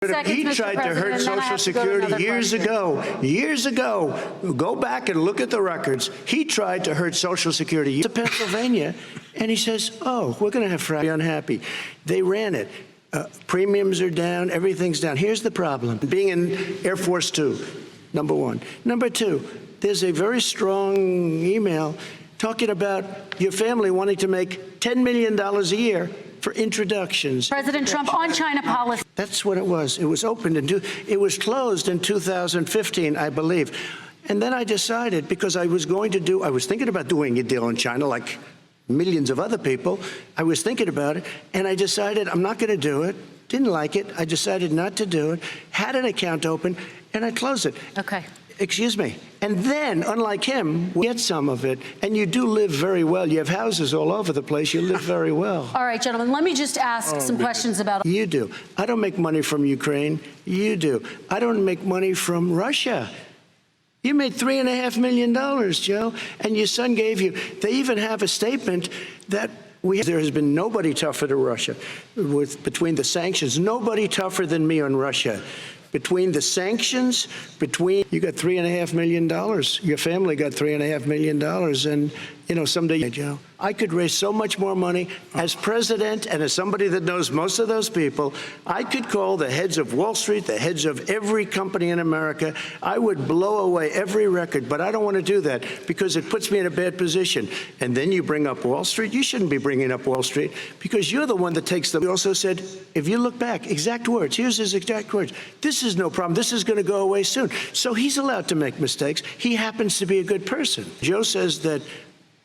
He tried to hurt Social Security years ago. Go back and look at the records. He tried to hurt Social Security to Pennsylvania, and he says, oh, we're going to have Friday unhappy. They ran it. Premiums are down. Everything's down. Here's the problem. Being in Air Force Two, number one. Number two, there's a very strong email talking about your family wanting to make $10 million a year for introductions. President Trump on China policy. That's what it was. It was opened it was closed in 2015, I believe. And then I decided, because I was thinking about doing a deal in China like millions of other people. I was thinking about it, and I decided I'm not going to do it. Didn't like it. I decided not to do it. Had an account open, and I closed it. Okay. Excuse me. And then, unlike him, we get some of it, and you do live very well. You have houses all over the place. You live very well. All right, gentlemen, let me just ask some questions about... You do. I don't make money from Ukraine. You do. I don't make money from Russia. You made $3.5 million, Joe, and your son gave you... They even have a statement that there has been nobody tougher to Russia between the sanctions. Nobody tougher than me on Russia. Between the sanctions, you got $3.5 million. Your family got $3.5 million. And, you know, someday, Joe, I could raise so much more money as president and as somebody that knows most of those people. I could call the heads of Wall Street, the heads of every company in America. I would blow away every record, but I don't want to do that because it puts me in a bad position. And then you bring up Wall Street. You shouldn't be bringing up Wall Street because you're the one that takes the... He also said, if you look back, exact words, here's his exact words. This is no problem. This is going to go away soon. So he's allowed to make mistakes. He happens to be a good person. Joe says that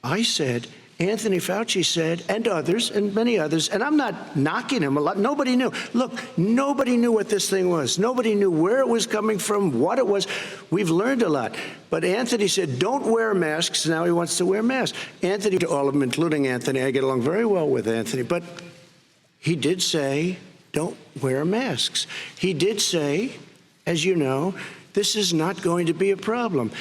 I said, Anthony Fauci said, and others, and many others, and I'm not knocking him a lot. Nobody knew. Look, nobody knew what this thing was. Nobody knew where it was coming from, what it was. We've learned a lot. But Anthony said, don't wear masks. Now he wants to wear masks. Anthony, all of them, including Anthony, I get along very well with Anthony, but he did say, don't wear masks. He did say, as you know, this is not going to be a problem.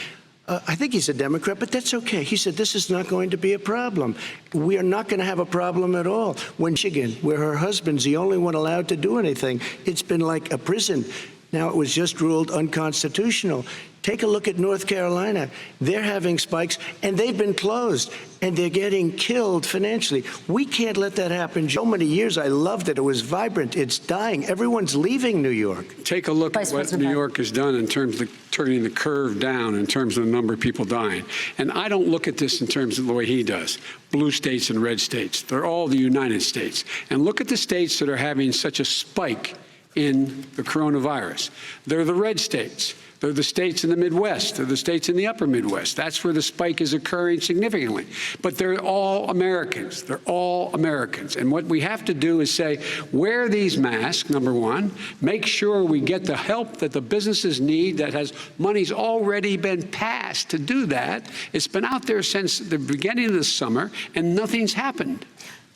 I think he's a Democrat, but that's okay. He said this is not going to be a problem. We are not going to have a problem at all. When Michigan, where her husband's the only one allowed to do anything, it's been like a prison. Now it was just ruled unconstitutional. Take a look at North Carolina. They're having spikes, and they've been closed, and they're getting killed financially. We can't let that happen. So many years, I loved it. It was vibrant. It's dying. Everyone's leaving New York. Take a look at what New York has done in terms of turning the curve down in terms of the number of people dying. And I don't look at this in terms of the way he does. Blue states and red states. They're all the United States. And look at the states that are having such a spike in the coronavirus. They're the red states. They're the states in the Midwest. They're the states in the upper Midwest. That's where the spike is occurring significantly. But they're all Americans. They're all Americans. And what we have to do is say, wear these masks, number one. Make sure we get the help that the businesses need that has money's already been passed to do that. It's been out there since the beginning of the summer, and nothing's happened.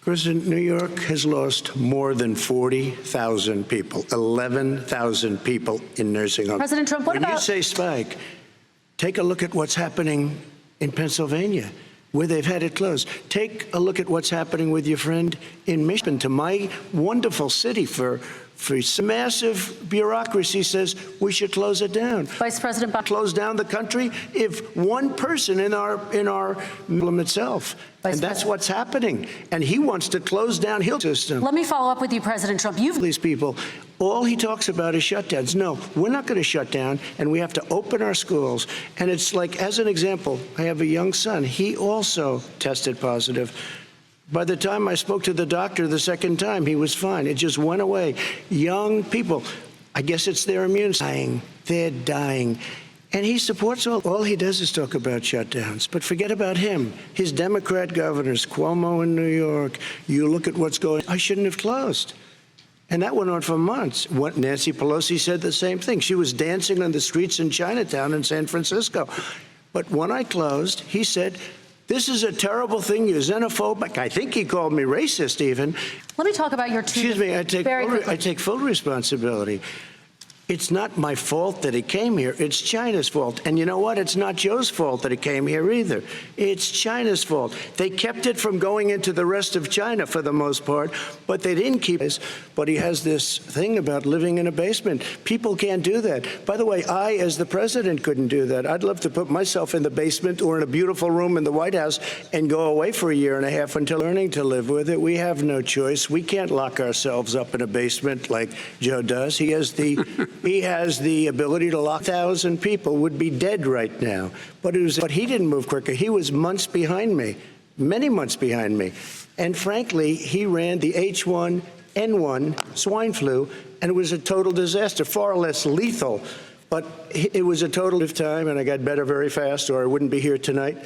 President, New York has lost more than 40,000 people, 11,000 people in nursing homes. President Trump, when you say spike, take a look at what's happening in Pennsylvania, where they've had it closed. Take a look at what's happening with your friend in Michigan, to my wonderful city for massive bureaucracy says we should close it down. Vice President Biden. Close down the country if one person in our problem itself. And that's what's happening. And he wants to close down his system. Let me follow up with you, President Trump. These people, all he talks about is shutdowns. No, we're not going to shut down, and we have to open our schools. And it's like, as an example, I have a young son. He also tested positive. By the time I spoke to the doctor the second time, he was fine. It just went away. Young people, I guess it's their immune system. Dying. They're dying. And he supports all he does is talk about shutdowns. But forget about him. His Democrat governors, Cuomo in New York, you look at what's going on. I shouldn't have closed. And that went on for months. Nancy Pelosi said the same thing. She was dancing on the streets in Chinatown in San Francisco. But when I closed, he said, this is a terrible thing. You're xenophobic. I think he called me racist even. Let me talk about your two... Excuse me, I take full responsibility. It's not my fault that he came here. It's China's fault. And you know what? It's not Joe's fault that he came here either. It's China's fault. They kept it from going into the rest of China for the most part, but they didn't keep it. But he has this thing about living in a basement. People can't do that. By the way, I, as the president, couldn't do that. I'd love to put myself in the basement or in a beautiful room in the White House and go away for a year and a half until learning to live with it. We have no choice. We can't lock ourselves up in a basement like Joe does. He has the ability to lock 1,000 people would be dead right now. But he didn't move quicker. He was months behind me, many months behind me. And frankly, he ran the H1N1 swine flu, and it was a total disaster, far less lethal. But it was a total of time, and I got better very fast, or I wouldn't be here tonight.